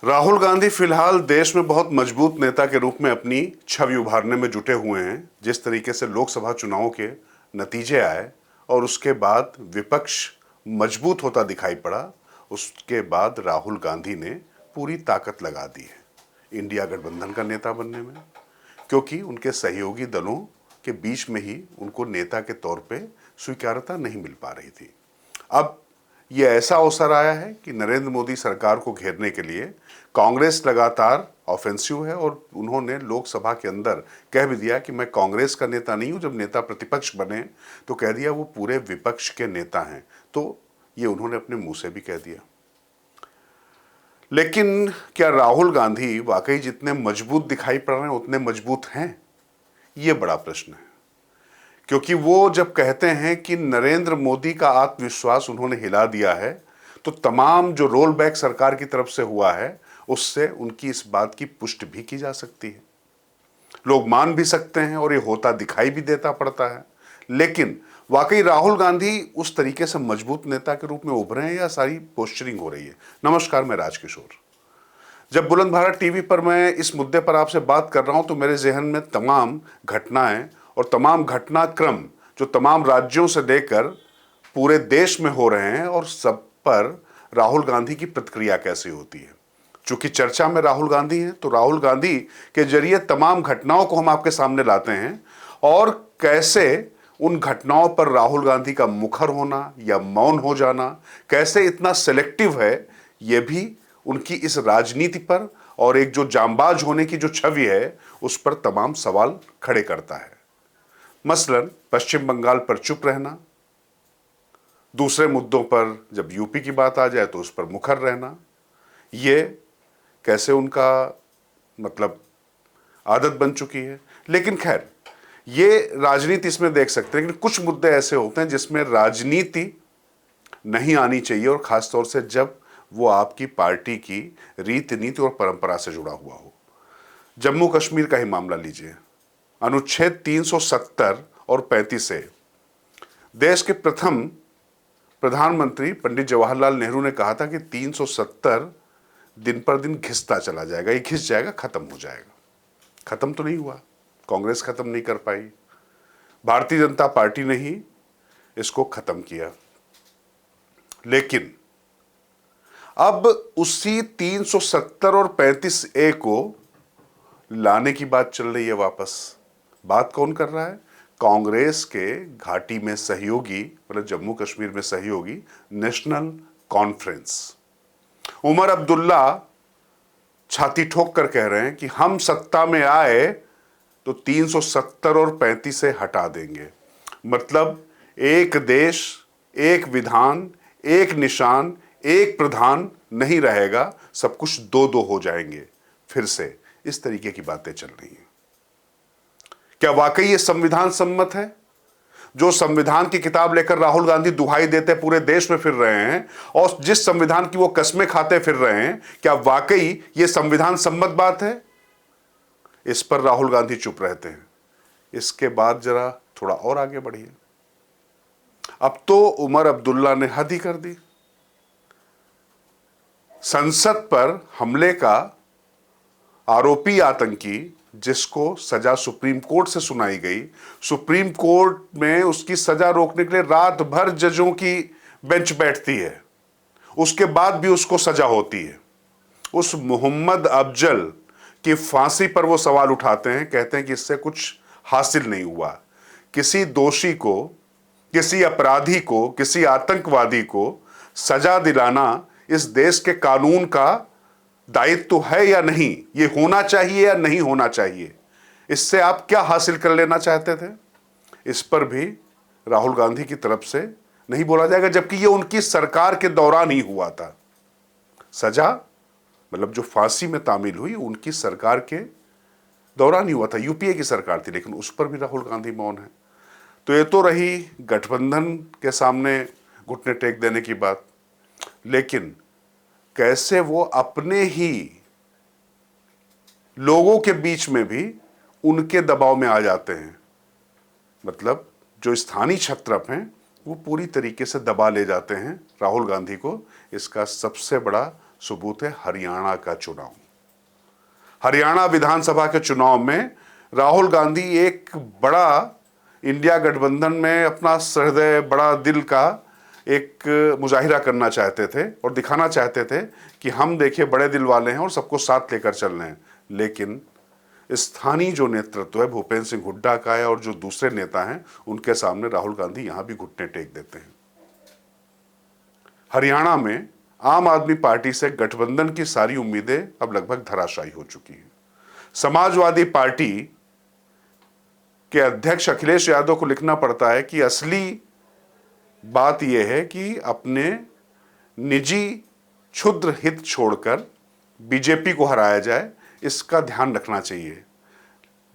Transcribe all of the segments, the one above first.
राहुल गांधी फिलहाल देश में बहुत मजबूत नेता के रूप में अपनी छवि उभारने में जुटे हुए हैं। जिस तरीके से लोकसभा चुनावों के नतीजे आए और उसके बाद विपक्ष मजबूत होता दिखाई पड़ा, उसके बाद राहुल गांधी ने पूरी ताकत लगा दी है इंडिया गठबंधन का नेता बनने में, क्योंकि उनके सहयोगी दलों के बीच में ही उनको नेता के तौर पे स्वीकार्यता नहीं मिल पा रही थी। अब ये ऐसा अवसर आया है कि नरेंद्र मोदी सरकार को घेरने के लिए कांग्रेस लगातार ऑफेंसिव है और उन्होंने लोकसभा के अंदर कह भी दिया कि मैं कांग्रेस का नेता नहीं हूं। जब नेता प्रतिपक्ष बने तो कह दिया वो पूरे विपक्ष के नेता हैं, तो ये उन्होंने अपने मुंह से भी कह दिया। लेकिन क्या राहुल गांधी वाकई जितने मजबूत दिखाई पड़ रहे हैं उतने मजबूत हैं? ये बड़ा प्रश्न है, क्योंकि वो जब कहते हैं कि नरेंद्र मोदी का आत्मविश्वास उन्होंने हिला दिया है, तो तमाम जो रोल बैक सरकार की तरफ से हुआ है उससे उनकी इस बात की पुष्टि भी की जा सकती है, लोग मान भी सकते हैं और ये होता दिखाई भी देता पड़ता है। लेकिन वाकई राहुल गांधी उस तरीके से मजबूत नेता के रूप में उभरे हैं या सारी पोस्चरिंग हो रही है? नमस्कार, मैं राजकिशोर। जब बुलंद भारत टीवी पर मैं इस मुद्दे पर आपसे बात कर रहा हूं तो मेरे जहन में तमाम घटनाएं और तमाम घटनाक्रम जो तमाम राज्यों से लेकर पूरे देश में हो रहे हैं और सब पर राहुल गांधी की प्रतिक्रिया कैसी होती है। चूंकि चर्चा में राहुल गांधी हैं तो राहुल गांधी के जरिए तमाम घटनाओं को हम आपके सामने लाते हैं और कैसे उन घटनाओं पर राहुल गांधी का मुखर होना या मौन हो जाना कैसे इतना सेलेक्टिव है, यह भी उनकी इस राजनीति पर और एक जो जांबाज होने की जो छवि है उस पर तमाम सवाल खड़े करता है। मसलन पश्चिम बंगाल पर चुप रहना, दूसरे मुद्दों पर जब यूपी की बात आ जाए तो उस पर मुखर रहना, ये कैसे उनका मतलब आदत बन चुकी है। लेकिन खैर, ये राजनीति इसमें देख सकते हैं, लेकिन कुछ मुद्दे ऐसे होते हैं जिसमें राजनीति नहीं आनी चाहिए और खासतौर से जब वो आपकी पार्टी की रीति नीति और परंपरा से जुड़ा हुआ हो। जम्मू कश्मीर का ही मामला लीजिए। अनुच्छेद 370 और 35 से देश के प्रथम प्रधानमंत्री पंडित जवाहरलाल नेहरू ने कहा था कि 370 दिन पर दिन घिसता चला जाएगा, ये घिस जाएगा, खत्म हो जाएगा। खत्म तो नहीं हुआ, कांग्रेस खत्म नहीं कर पाई, भारतीय जनता पार्टी ने ही इसको खत्म किया। लेकिन अब उसी 370 और 35A को लाने की बात चल रही है वापस। बात कौन कर रहा है? कांग्रेस के घाटी में सहयोगी, मतलब जम्मू कश्मीर में सहयोगी नेशनल कॉन्फ्रेंस। उमर अब्दुल्ला छाती ठोक कर कह रहे हैं कि हम सत्ता में आए तो 370 और 35 से हटा देंगे। मतलब एक देश, एक विधान, एक निशान, एक प्रधान नहीं रहेगा, सब कुछ दो दो हो जाएंगे। फिर से इस तरीके की बातें चल रही हैं। क्या वाकई ये संविधान सम्मत है? जो संविधान की किताब लेकर राहुल गांधी दुहाई देते पूरे देश में फिर रहे हैं और जिस संविधान की वो कस्में खाते फिर रहे हैं, क्या वाकई ये संविधान सम्मत बात है? इस पर राहुल गांधी चुप रहते हैं। इसके बाद जरा थोड़ा और आगे बढ़िए। अब तो उमर अब्दुल्ला ने हद ही कर दी। संसद पर हमले का आरोपी आतंकी जिसको सजा सुप्रीम कोर्ट से सुनाई गई, सुप्रीम कोर्ट में उसकी सजा रोकने के लिए रात भर जजों की बेंच बैठती है, उसके बाद भी उसको सजा होती है। उस मोहम्मद अफजल की फांसी पर वो सवाल उठाते हैं, कहते हैं कि इससे कुछ हासिल नहीं हुआ। किसी दोषी को, किसी अपराधी को, किसी आतंकवादी को सजा दिलाना इस देश के कानून का दायित्व है या नहीं, ये होना चाहिए या नहीं होना चाहिए, इससे आप क्या हासिल कर लेना चाहते थे? इस पर भी राहुल गांधी की तरफ से नहीं बोला जाएगा, जबकि ये उनकी सरकार के दौरान ही हुआ था। सजा मतलब जो फांसी में तामील हुई उनकी सरकार के दौरान ही हुआ था, यूपीए की सरकार थी, लेकिन उस पर भी राहुल गांधी मौन है। तो ये तो रही गठबंधन के सामने घुटने टेक देने की बात, लेकिन कैसे वो अपने ही लोगों के बीच में भी उनके दबाव में आ जाते हैं। मतलब जो स्थानीय क्षत्रप हैं वो पूरी तरीके से दबा ले जाते हैं राहुल गांधी को। इसका सबसे बड़ा सबूत है हरियाणा का चुनाव। हरियाणा विधानसभा के चुनाव में राहुल गांधी एक बड़ा इंडिया गठबंधन में अपना सहृदय बड़ा दिल का एक मुजाहिरा करना चाहते थे और दिखाना चाहते थे कि हम देखिए बड़े दिल वाले हैं और सबको साथ लेकर चल रहे हैं। लेकिन स्थानीय जो नेतृत्व है भूपेंद्र सिंह हुड्डा का है और जो दूसरे नेता हैं उनके सामने राहुल गांधी यहां भी घुटने टेक देते हैं। हरियाणा में आम आदमी पार्टी से गठबंधन की सारी उम्मीदें अब लगभग धराशायी हो चुकी हैं। समाजवादी पार्टी के अध्यक्ष अखिलेश यादव को लिखना पड़ता है कि असली बात यह है कि अपने निजी क्षुद्र हित छोड़कर बीजेपी को हराया जाए, इसका ध्यान रखना चाहिए।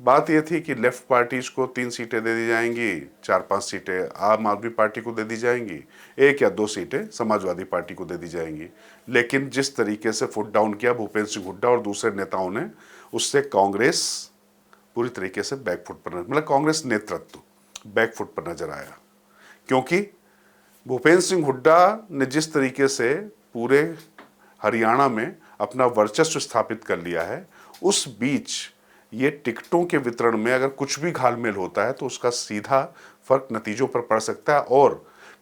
बात यह थी कि लेफ्ट पार्टीज को 3 सीटें दे दी जाएंगी, 4-5 सीटें आम आदमी पार्टी को दे दी जाएंगी, 1 या 2 सीटें समाजवादी पार्टी को दे दी जाएंगी। लेकिन जिस तरीके से फुट डाउन किया भूपेंद्र सिंह हुड्डा और दूसरे नेताओं ने, उससे कांग्रेस पूरी तरीके से बैकफुट पर मतलब कांग्रेस नेतृत्व बैकफुट पर नजर आया। क्योंकि भूपेंद्र सिंह हुड्डा ने जिस तरीके से पूरे हरियाणा में अपना वर्चस्व स्थापित कर लिया है, उस बीच ये टिकटों के वितरण में अगर कुछ भी घालमेल होता है तो उसका सीधा फर्क नतीजों पर पड़ सकता है। और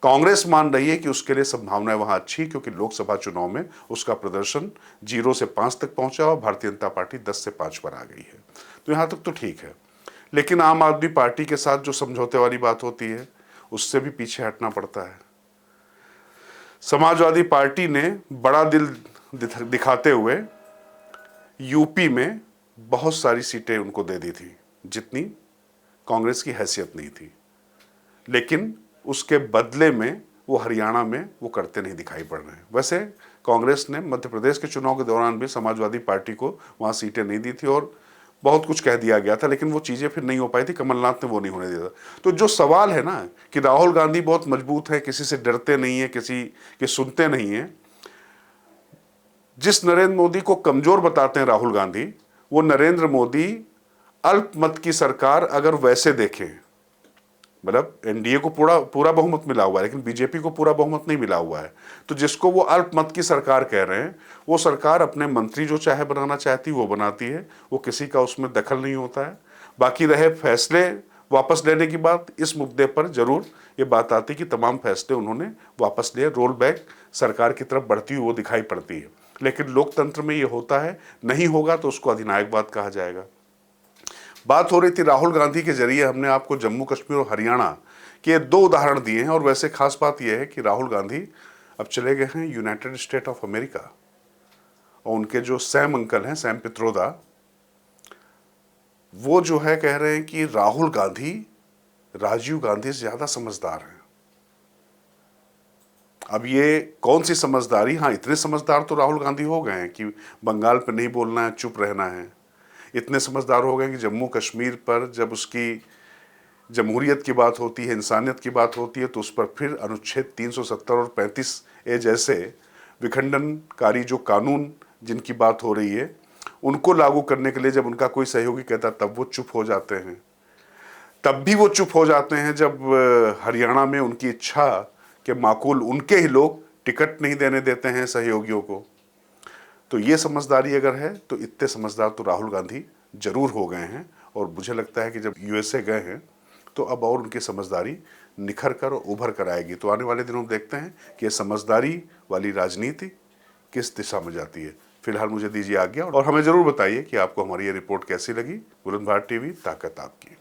कांग्रेस मान रही है कि उसके लिए संभावनाएं वहां अच्छी, क्योंकि लोकसभा चुनाव में उसका प्रदर्शन 0 से 5 तक पहुंचा और भारतीय जनता पार्टी 10 से 5 पर आ गई है। तो यहां तक तो ठीक है। लेकिन आम आदमी पार्टी के साथ जो समझौते वाली बात होती है उससे भी पीछे हटना पड़ता है। समाजवादी पार्टी ने बड़ा दिल दिखाते हुए यूपी में बहुत सारी सीटें उनको दे दी थी जितनी कांग्रेस की हैसियत नहीं थी, लेकिन उसके बदले में वो हरियाणा में वो करते नहीं दिखाई पड़ रहे हैं। वैसे कांग्रेस ने मध्य प्रदेश के चुनाव के दौरान भी समाजवादी पार्टी को वहाँ सीटें नहीं दी थी और बहुत कुछ कह दिया गया था, लेकिन वो चीज़ें फिर नहीं हो पाई थी। कमलनाथ ने वो नहीं होने दिया था। तो जो सवाल है ना कि राहुल गांधी बहुत मजबूत है, किसी से डरते नहीं है, किसी के सुनते नहीं है, जिस नरेंद्र मोदी को कमजोर बताते हैं राहुल गांधी, वो नरेंद्र मोदी अल्पमत की सरकार अगर वैसे देखें, मतलब एनडीए को पूरा बहुमत मिला हुआ है लेकिन बीजेपी को पूरा बहुमत नहीं मिला हुआ है, तो जिसको वो अल्पमत की सरकार कह रहे हैं, वो सरकार अपने मंत्री जो चाहे बनाना चाहती वो बनाती है, वो किसी का उसमें दखल नहीं होता है। बाकी रहे फैसले वापस लेने की बात, इस मुद्दे पर जरूर ये बात आती कि तमाम फैसले उन्होंने वापस लिए, रोल बैक सरकार की तरफ बढ़ती हुई वो दिखाई पड़ती है। लेकिन लोकतंत्र में ये होता है, नहीं होगा तो उसको अधिनायकवाद कहा जाएगा। बात हो रही थी राहुल गांधी के जरिए, हमने आपको जम्मू कश्मीर और हरियाणा के 2 उदाहरण दिए हैं। और वैसे खास बात यह है कि राहुल गांधी अब चले गए हैं यूनाइटेड स्टेट ऑफ अमेरिका, और उनके जो सैम अंकल हैं, सैम पित्रोदा, वो जो है कह रहे हैं कि राहुल गांधी राजीव गांधी से ज्यादा समझदार हैं। अब ये कौन सी समझदारी, हाँ इतने समझदार तो राहुल गांधी हो गए हैं कि बंगाल पे नहीं बोलना है, चुप रहना है। इतने समझदार हो गए कि जम्मू कश्मीर पर जब उसकी जमहूरियत की बात होती है, इंसानियत की बात होती है, तो उस पर फिर अनुच्छेद 370 और 35A जैसे विखंडनकारी जो कानून जिनकी बात हो रही है, उनको लागू करने के लिए जब उनका कोई सहयोगी कहता तब वो चुप हो जाते हैं। तब भी वो चुप हो जाते हैं जब हरियाणा में उनकी इच्छा के माकूल उनके ही लोग टिकट नहीं देने देते हैं सहयोगियों को। तो ये समझदारी अगर है तो इतने समझदार तो राहुल गांधी जरूर हो गए हैं। और मुझे लगता है कि जब यूएसए गए हैं तो अब और उनकी समझदारी निखर कर और उभर कर आएगी। तो आने वाले दिनों में देखते हैं कि ये समझदारी वाली राजनीति किस दिशा में जाती है। फिलहाल मुझे दीजिए आज्ञा, और हमें जरूर बताइए कि आपको हमारी ये रिपोर्ट कैसी लगी। बुलंद भारत टीवी, ताकत आपकी।